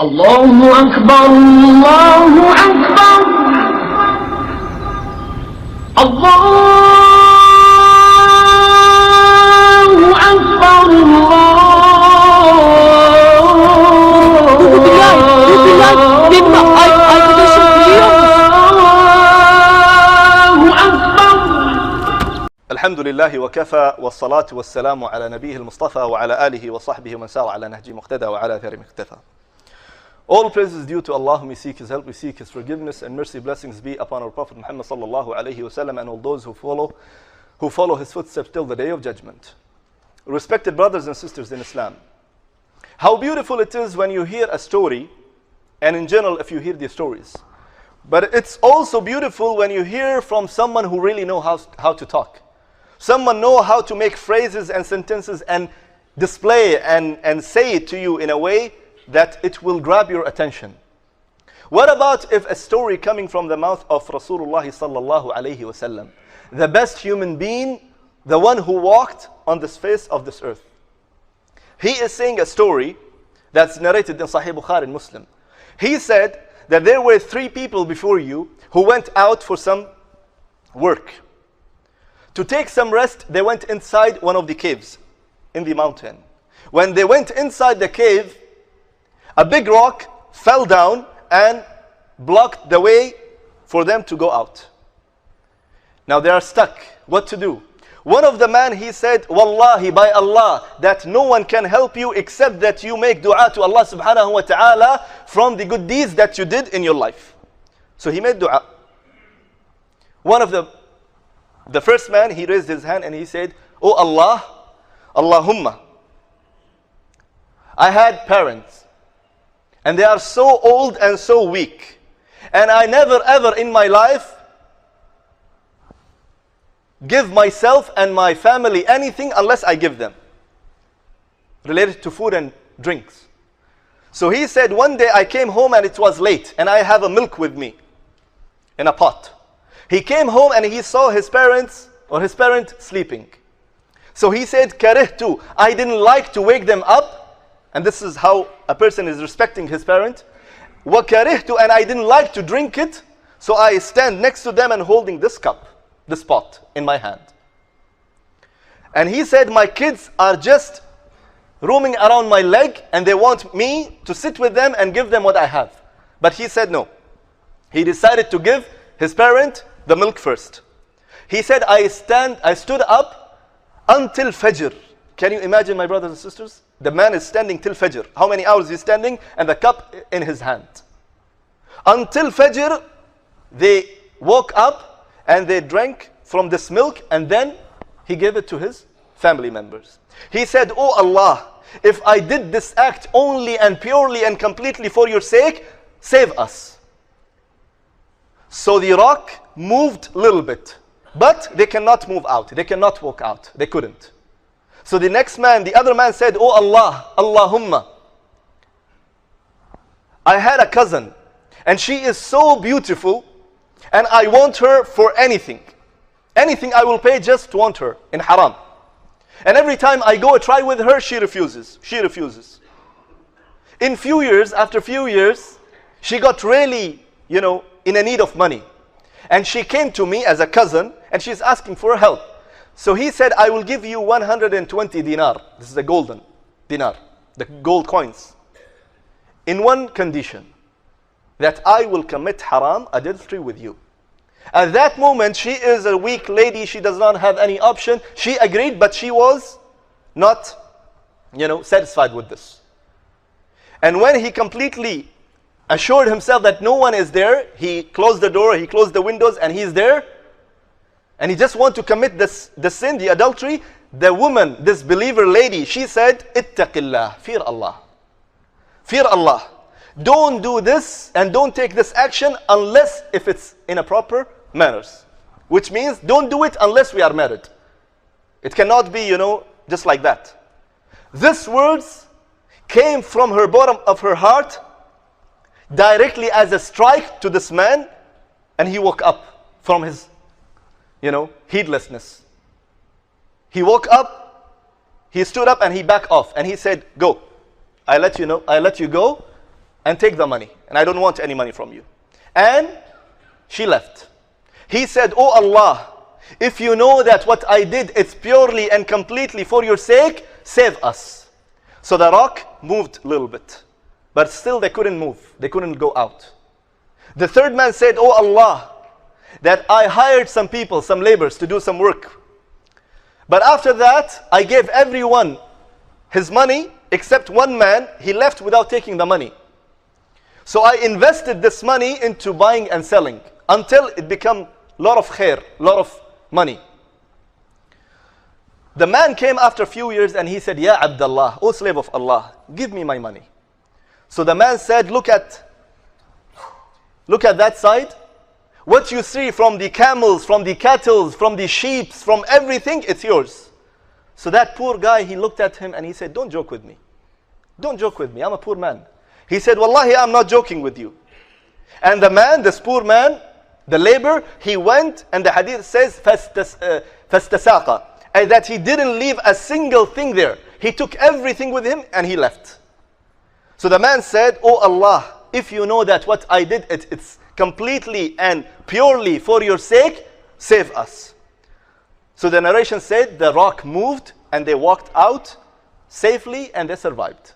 الله أكبر الله أكبر الله أكبر الحمد لله وكفى والصلاة والسلام على نبيه المصطفى وعلى آله وصحبه ومن سار على نهجه مقتدى وعلى أثره مقتفى. All praise is due to Allah, whom we seek His help, we seek His forgiveness and mercy, blessings be upon our Prophet Muhammad sallallahu alayhi wasallam and all those who follow his footsteps till the day of judgment. Respected brothers and sisters in Islam, how beautiful it is when you hear a story, and in general if you hear the stories. But it's also beautiful when you hear from someone who really knows how to talk. Someone know how to make phrases and sentences and display and say it to you in a way that it will grab your attention. What about if a story coming from the mouth of Rasulullah sallallahu alayhi wasallam, the best human being, the one who walked on the face of this earth? He is saying a story that's narrated in Sahih Bukhari and Muslim. He said that there were 3 people before you who went out for some work. To take some rest, they went inside one of the caves in the mountain. When they went inside the cave, a big rock fell down and blocked the way for them to go out. Now they are stuck. What to do? One of the men, he said, Wallahi, by Allah, that no one can help you except that you make dua to Allah subhanahu wa ta'ala from the good deeds that you did in your life. So he made dua. One of the first man, he raised his hand and he said, Oh Allah, Allahumma, I had parents and they are so old and so weak, and I never ever in my life give myself and my family anything unless I give them, related to food and drinks. So he said, one day I came home and it was late and I have a milk with me in a pot. He came home and he saw his parents or his parent sleeping. So he said, karihtu, I didn't like to wake them up. And this is how a person is respecting his parent. Wa karihtu, and I didn't like to drink it. So I stand next to them and holding this cup, this pot in my hand. And he said, my kids are just roaming around my leg and they want me to sit with them and give them what I have. But he said no. He decided to give his parent the milk first. He said, I stood up until Fajr. Can you imagine, my brothers and sisters? The man is standing till Fajr. How many hours he's standing? And the cup in his hand. Until Fajr, they woke up and they drank from this milk, and then he gave it to his family members. He said, Oh Allah, if I did this act only and purely and completely for your sake, save us. So the rock moved a little bit, but they cannot move out. They cannot walk out. They couldn't. So the next man, the other man said, Oh Allah, Allahumma, I had a cousin and she is so beautiful and I want her for anything. Anything I will pay, just want her in haram. And every time I go try with her, she refuses. She refuses. In few years, after few years, she got really, in a need of money. And she came to me as a cousin and she's asking for help. So he said, I will give you 120 dinar. This is a golden dinar, the gold coins. In one condition, that I will commit haram, adultery with you. At that moment, she is a weak lady. She does not have any option. She agreed, but she was not, satisfied with this. And when he completely assured himself that no one is there, he closed the door, he closed the windows, and he's there. And he just want to commit the sin, the adultery. The woman, this believer lady, she said, Ittaqillah, fear Allah. Fear Allah. Don't do this and don't take this action unless if it's in a proper manners. Which means don't do it unless we are married. It cannot be, just like that. These words came from her bottom of her heart directly as a strike to this man, and he woke up from his heedlessness. He woke up, he stood up and he backed off and he said, go. I let you go. and take the money. And I don't want any money from you. And she left. He said, oh Allah, if you know that what I did is purely and completely for your sake, save us. So the rock moved a little bit. But still they couldn't move. They couldn't go out. The third man said, oh Allah, that I hired some people, some laborers to do some work. But after that, I gave everyone his money except one man. He left without taking the money. So I invested this money into buying and selling until it became a lot of khair, a lot of money. The man came after a few years and he said, Ya Abdullah, O slave of Allah, give me my money. So the man said, look at that side. What you see from the camels, from the cattle, from the sheep, from everything, it's yours. So that poor guy, he looked at him and he said, don't joke with me. Don't joke with me, I'm a poor man. He said, Wallahi, I'm not joking with you. And the man, this poor man, the laborer, he went, and the hadith says, فَاسْتَسَاقَ, and that he didn't leave a single thing there. He took everything with him and he left. So the man said, oh Allah, if you know that what I did, it's completely and purely for your sake, save us. So the narration said the rock moved and they walked out safely and they survived.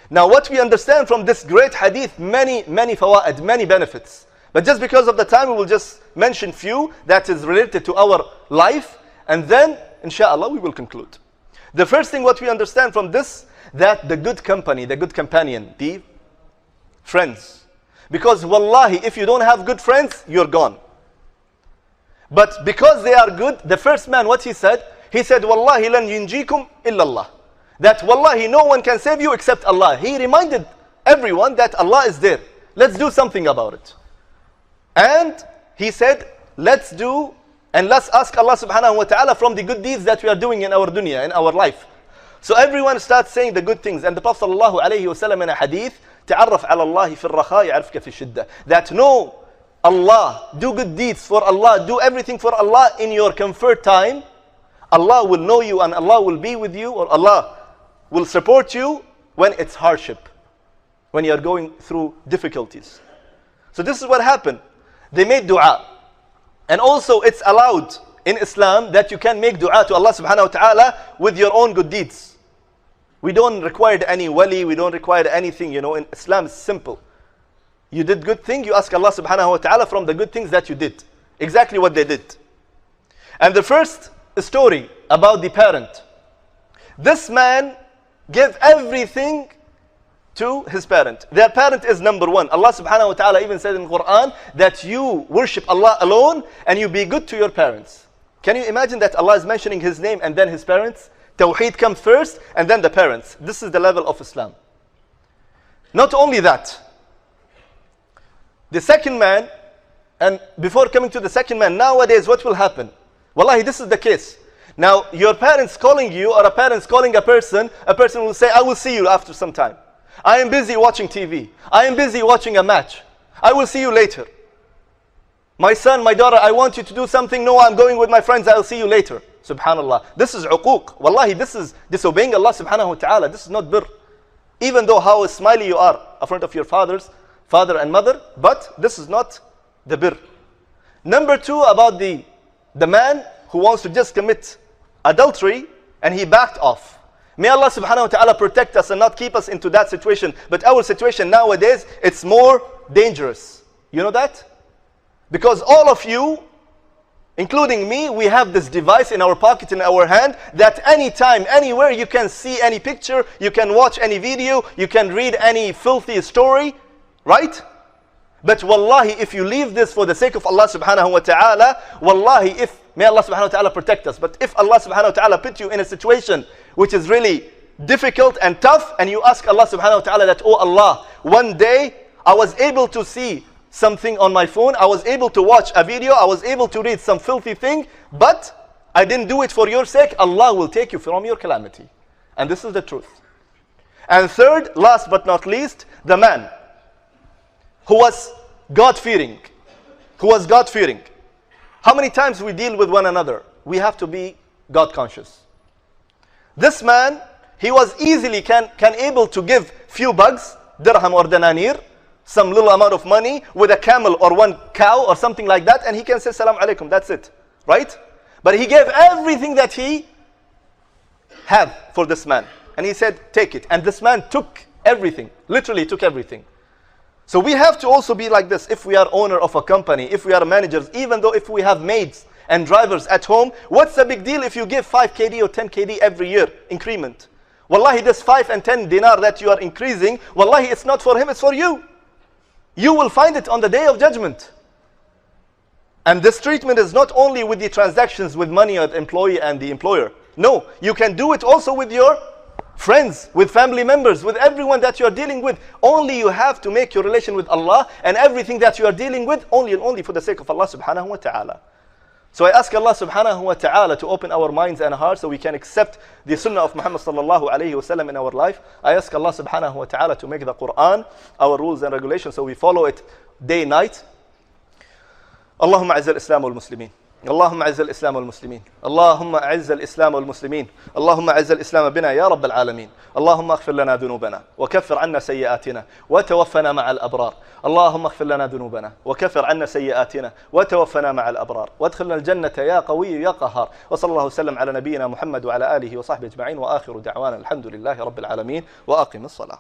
Now what we understand from this great hadith, many fawaid, many benefits. But just because of the time, we will just mention few that is related to our life, and then inshallah we will conclude. The first thing what we understand from this, that the good company, the good companion, the friends. Because wallahi, if you don't have good friends, you're gone. But because they are good, the first man, what he said? He said, Wallahi lan yunjikum illallah. That wallahi, no one can save you except Allah. He reminded everyone that Allah is there. Let's do something about it. And he said, let's do and let's ask Allah subhanahu wa ta'ala from the good deeds that we are doing in our dunya, in our life. So everyone starts saying the good things. And the Prophet sallallahu alayhi wa sallam in a hadith, تعرف على الله في الرخاء يعرفك في الشدة. That know Allah, do good deeds for Allah, do everything for Allah in your comfort time. Allah will know you and Allah will be with you, or Allah will support you when it's hardship, when you are going through difficulties. So this is what happened. They made dua. And also it's allowed in Islam that you can make dua to Allah subhanahu wa ta'ala with your own good deeds. We don't require any wali, we don't require anything, you know. In Islam it's simple. You did good thing, you ask Allah subhanahu wa ta'ala from the good things that you did. Exactly what they did. And the first story about the parent. This man gave everything to his parent. Their parent is number one. Allah subhanahu wa ta'ala even said in the Quran that you worship Allah alone and you be good to your parents. Can you imagine that Allah is mentioning his name and then his parents? Tawheed comes first and then the parents. This is the level of Islam. Not only that, the second man, and before coming to the second man, nowadays what will happen? Wallahi, this is the case. Now, your parents calling you, or a parent's calling a person will say, I will see you after some time. I am busy watching TV. I am busy watching a match. I will see you later. My son, my daughter, I want you to do something. No, I'm going with my friends. I'll see you later. Subhanallah. This is uquq. Wallahi, this is disobeying Allah subhanahu wa ta'ala. This is not birr. Even though how smiley you are in front of your father and mother, but this is not the birr. Number two, about the man who wants to just commit adultery and he backed off. May Allah subhanahu wa ta'ala protect us and not keep us into that situation. But our situation nowadays, it's more dangerous. You know that? Because all of you, including me, we have this device in our pocket, in our hand, that anytime, anywhere you can see any picture, you can watch any video, you can read any filthy story, right? But wallahi, if you leave this for the sake of Allah subhanahu wa ta'ala, wallahi, may Allah subhanahu wa ta'ala protect us. But if Allah subhanahu wa ta'ala put you in a situation which is really difficult and tough, and you ask Allah subhanahu wa ta'ala that, oh Allah, one day I was able to see something on my phone, I was able to watch a video, I was able to read some filthy thing, but I didn't do it for your sake, Allah will take you from your calamity. And this is the truth. And third, last but not least, the man who was God-fearing. How many times we deal with one another? We have to be God-conscious. This man, he was easily able to give few bugs dirham or dananir, some little amount of money with a camel or one cow or something like that, and he can say salam alaikum, that's it, right? But he gave everything that he had for this man, and he said take it, and this man took everything, literally took everything. So we have to also be like this. If we are owner of a company, if we are managers, even though if we have maids and drivers at home, what's the big deal if you give 5 KD or 10 KD every year increment? Wallahi, this 5 and 10 dinar that you are increasing, wallahi, it's not for him, it's for you. You will find it on the day of judgment. And this treatment is not only with the transactions with money of the employee and the employer. No, you can do it also with your friends, with family members, with everyone that you are dealing with. Only you have to make your relation with Allah and everything that you are dealing with only and only for the sake of Allah subhanahu wa ta'ala. So I ask Allah subhanahu wa ta'ala to open our minds and hearts so we can accept the sunnah of Muhammad sallallahu alayhi wa sallam in our life. I ask Allah subhanahu wa ta'ala to make the Quran our rules and regulations so we follow it day and night. اللهم أعز الإسلام والمسلمين. اللهم أعز الإسلام والمسلمين. اللهم أعز الإسلام والمسلمين. اللهم أعز الإسلام بنا يا رب العالمين. اللهم اغفر لنا ذنوبنا وكفر عنا سيئاتنا وتوفنا مع الأبرار. اللهم اغفر لنا ذنوبنا وكفر عنا سيئاتنا وتوفنا مع الأبرار وادخلنا الجنة يا قوي يا قهار. وصلى الله وسلم على نبينا محمد وعلى آله وصحبه أجمعين وآخر دعوانا الحمد لله رب العالمين وأقم الصلاة.